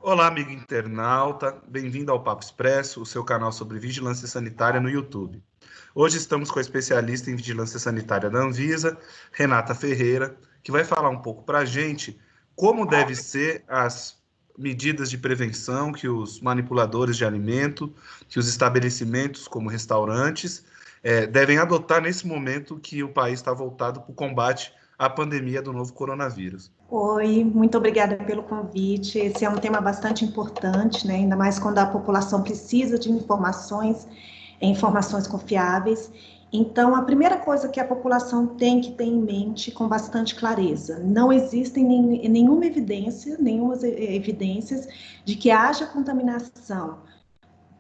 Olá, amigo internauta, bem-vindo ao Papo Expresso, o seu canal sobre vigilância sanitária no YouTube. Hoje estamos com a especialista em vigilância sanitária da Anvisa, Renata Ferreira, que vai falar um pouco para a gente como devem ser as medidas de prevenção que os manipuladores de alimento, que os estabelecimentos como restaurantes, devem adotar nesse momento que o país está voltado para o combate à pandemia do novo coronavírus. Oi, muito obrigada pelo convite. Esse é um tema bastante importante, né? Ainda mais quando a população precisa de informações confiáveis. Então, a primeira coisa que a população tem que ter em mente com bastante clareza: não existem nenhuma evidências de que haja contaminação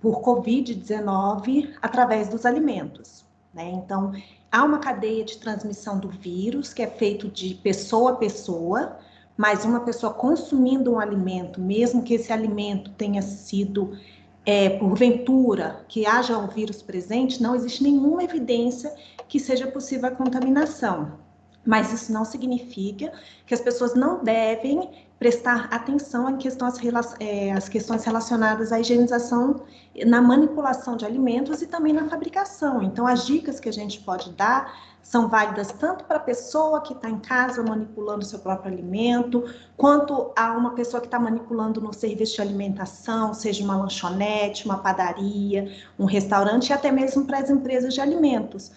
por Covid-19 através dos alimentos, né? Então, há uma cadeia de transmissão do vírus que é feito de pessoa a pessoa, mas uma pessoa consumindo um alimento, mesmo que esse alimento tenha sido, porventura, que haja um vírus presente, não existe nenhuma evidência que seja possível a contaminação. Mas isso não significa que as pessoas não devem prestar atenção em as questões relacionadas à higienização na manipulação de alimentos e também na fabricação. Então, as dicas que a gente pode dar são válidas tanto para a pessoa que está em casa manipulando seu próprio alimento, quanto a uma pessoa que está manipulando no serviço de alimentação, seja uma lanchonete, uma padaria, um restaurante, e até mesmo para as empresas de alimentos.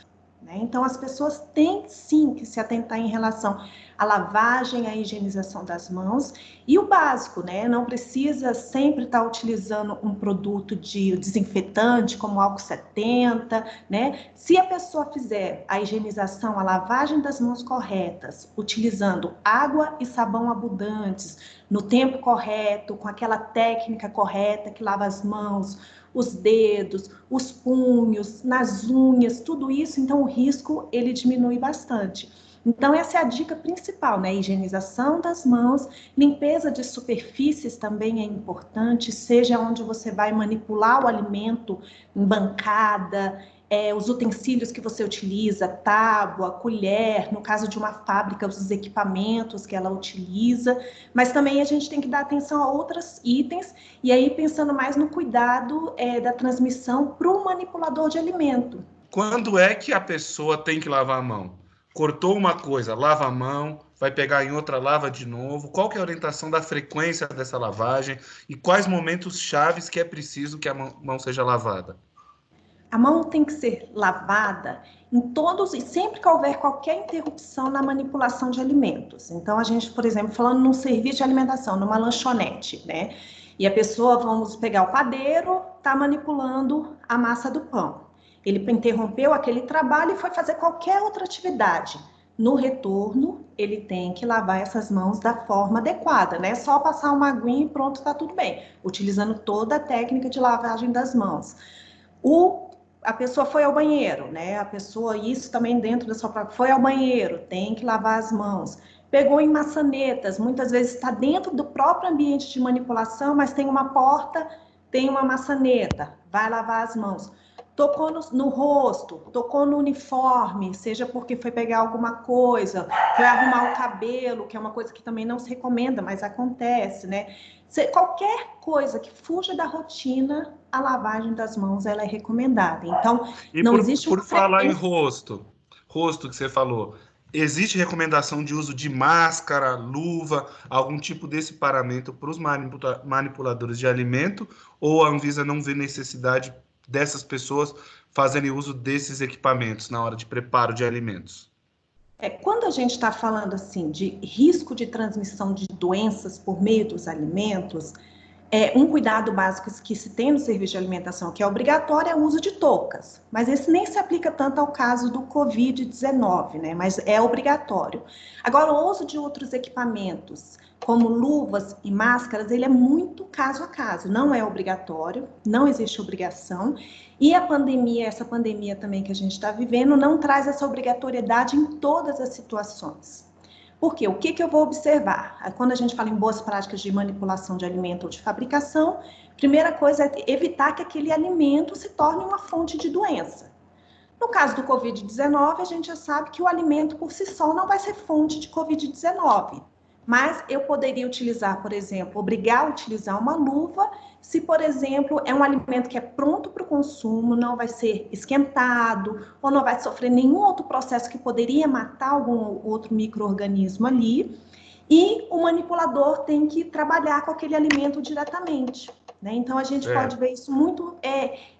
Então, as pessoas têm sim que se atentar em relação à lavagem, à higienização das mãos e o básico, né? Não precisa sempre estar utilizando um produto de desinfetante como álcool 70, né? Se a pessoa fizer a higienização, a lavagem das mãos corretas, utilizando água e sabão abundantes, no tempo correto, com aquela técnica correta que lava as mãos, os dedos, os punhos, nas unhas, tudo isso, então o risco ele diminui bastante. Então essa é a dica principal, né? Higienização das mãos, limpeza de superfícies também é importante, seja onde você vai manipular o alimento, em bancada, os utensílios que você utiliza, tábua, colher, no caso de uma fábrica, os equipamentos que ela utiliza, mas também a gente tem que dar atenção a outros itens, e aí pensando mais no cuidado da transmissão para o manipulador de alimento. Quando é que a pessoa tem que lavar a mão? Cortou uma coisa, lava a mão, vai pegar em outra, lava de novo. Qual que é a orientação da frequência dessa lavagem e quais momentos chaves que é preciso que a mão seja lavada? A mão tem que ser lavada em todos e sempre que houver qualquer interrupção na manipulação de alimentos. Então, a gente, por exemplo, falando num serviço de alimentação, numa lanchonete, né? E a pessoa, vamos pegar o padeiro, está manipulando a massa do pão. Ele interrompeu aquele trabalho e foi fazer qualquer outra atividade. No retorno, ele tem que lavar essas mãos da forma adequada, né? Só passar uma aguinha e pronto, está tudo bem. Utilizando toda a técnica de lavagem das mãos. A pessoa foi ao banheiro, né? A pessoa, isso também dentro da sua própria, foi ao banheiro, tem que lavar as mãos. Pegou em maçanetas, muitas vezes está dentro do próprio ambiente de manipulação, mas tem uma porta, tem uma maçaneta, vai lavar as mãos. Tocou no rosto, tocou no uniforme, seja porque foi pegar alguma coisa, foi arrumar o cabelo, que é uma coisa que também não se recomenda, mas acontece, né? Qualquer coisa que fuja da rotina, a lavagem das mãos ela é recomendada. Então, E não existe por falar em rosto que você falou, existe recomendação de uso de máscara, luva, algum tipo desse paramento para os manipuladores de alimento, ou a Anvisa não vê necessidade dessas pessoas fazerem uso desses equipamentos na hora de preparo de alimentos? Quando a gente está falando assim de risco de transmissão de doenças por meio dos alimentos, um cuidado básico que se tem no serviço de alimentação, que é obrigatório, é o uso de toucas. Mas esse nem se aplica tanto ao caso do Covid-19, né? Mas é obrigatório. Agora, o uso de outros equipamentos, como luvas e máscaras, ele é muito caso a caso. Não é obrigatório, não existe obrigação. E a pandemia, essa pandemia também que a gente está vivendo, não traz essa obrigatoriedade em todas as situações. Por quê? O que eu vou observar? Quando a gente fala em boas práticas de manipulação de alimento ou de fabricação, primeira coisa é evitar que aquele alimento se torne uma fonte de doença. No caso do Covid-19, a gente já sabe que o alimento por si só não vai ser fonte de Covid-19. Mas eu poderia utilizar, por exemplo, obrigar a utilizar uma luva, se, por exemplo, é um alimento que é pronto para o consumo, não vai ser esquentado, ou não vai sofrer nenhum outro processo que poderia matar algum outro micro-organismo ali, e o manipulador tem que trabalhar com aquele alimento diretamente, né? Então, a gente pode ver isso muito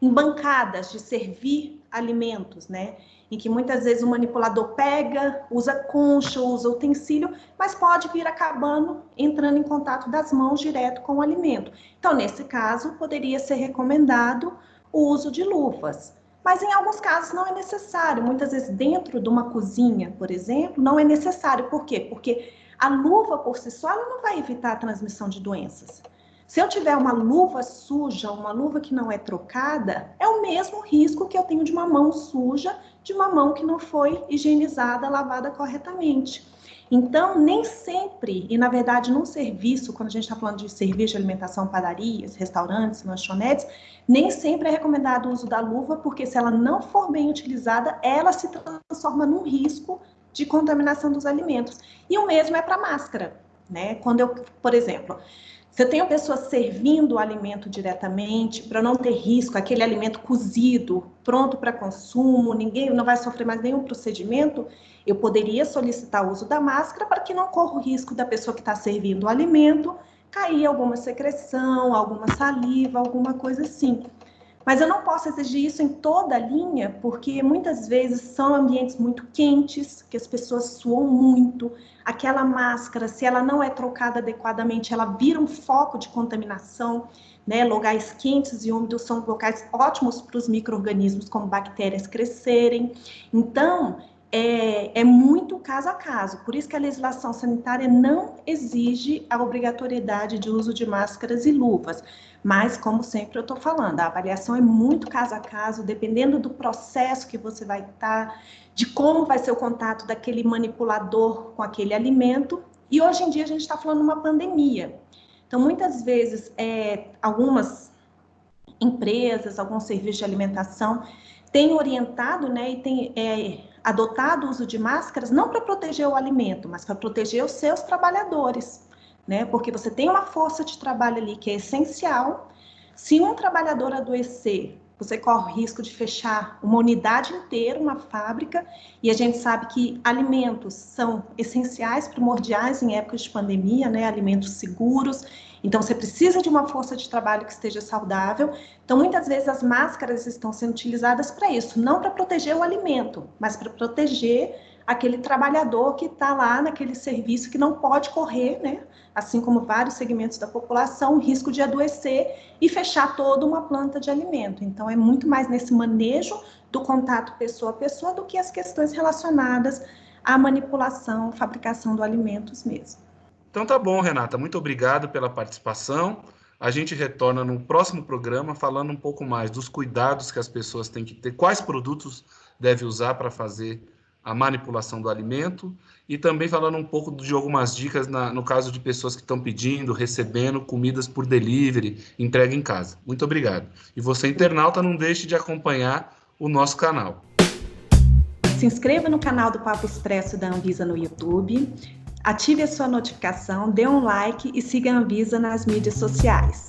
em bancadas de servir alimentos, né? Em que muitas vezes o manipulador pega, usa concha, usa utensílio, mas pode vir acabando entrando em contato das mãos direto com o alimento. Então, nesse caso, poderia ser recomendado o uso de luvas. Mas em alguns casos não é necessário. Muitas vezes dentro de uma cozinha, por exemplo, não é necessário. Por quê? Porque a luva por si só ela não vai evitar a transmissão de doenças. Se eu tiver uma luva suja, uma luva que não é trocada, é o mesmo risco que eu tenho de uma mão suja, de uma mão que não foi higienizada, lavada corretamente. Então, nem sempre, e na verdade num serviço, quando a gente está falando de serviço de alimentação, padarias, restaurantes, lanchonetes, nem sempre é recomendado o uso da luva, porque se ela não for bem utilizada, ela se transforma num risco de contaminação dos alimentos. E o mesmo é para a máscara, né? Quando eu, por exemplo, se eu tenho pessoas servindo o alimento diretamente, para não ter risco, aquele alimento cozido, pronto para consumo, ninguém não vai sofrer mais nenhum procedimento, eu poderia solicitar o uso da máscara para que não corra o risco da pessoa que está servindo o alimento cair alguma secreção, alguma saliva, alguma coisa assim. Mas eu não posso exigir isso em toda a linha, porque muitas vezes são ambientes muito quentes, que as pessoas suam muito. Aquela máscara, se ela não é trocada adequadamente, ela vira um foco de contaminação, né? Locais quentes e úmidos são locais ótimos para os micro-organismos, como bactérias, crescerem. Então, é muito caso a caso. Por isso que a legislação sanitária não exige a obrigatoriedade de uso de máscaras e luvas. Mas, como sempre eu estou falando, a avaliação é muito caso a caso, dependendo do processo que você vai estar, de como vai ser o contato daquele manipulador com aquele alimento. E hoje em dia a gente está falando de uma pandemia. Então, muitas vezes, algumas empresas, alguns serviços de alimentação têm orientado, né, e têm adotado o uso de máscaras, não para proteger o alimento, mas para proteger os seus trabalhadores. Né? Porque você tem uma força de trabalho ali que é essencial. Se um trabalhador adoecer, você corre o risco de fechar uma unidade inteira, uma fábrica, e a gente sabe que alimentos são essenciais, primordiais em épocas de pandemia, né? Alimentos seguros, então você precisa de uma força de trabalho que esteja saudável. Então, muitas vezes as máscaras estão sendo utilizadas para isso, não para proteger o alimento, mas para proteger aquele trabalhador que está lá naquele serviço que não pode correr, né? Assim como vários segmentos da população, o risco de adoecer e fechar toda uma planta de alimento. Então, é muito mais nesse manejo do contato pessoa a pessoa do que as questões relacionadas à manipulação, fabricação do alimentos mesmo. Então tá bom, Renata, muito obrigado pela participação. A gente retorna no próximo programa falando um pouco mais dos cuidados que as pessoas têm que ter, quais produtos devem usar para fazer a manipulação do alimento e também falando um pouco de algumas dicas no caso de pessoas que estão pedindo, recebendo comidas por delivery, entrega em casa. Muito obrigado. E você, internauta, não deixe de acompanhar o nosso canal. Se inscreva no canal do Papo Expresso da Anvisa no YouTube, ative a sua notificação, dê um like e siga a Anvisa nas mídias sociais.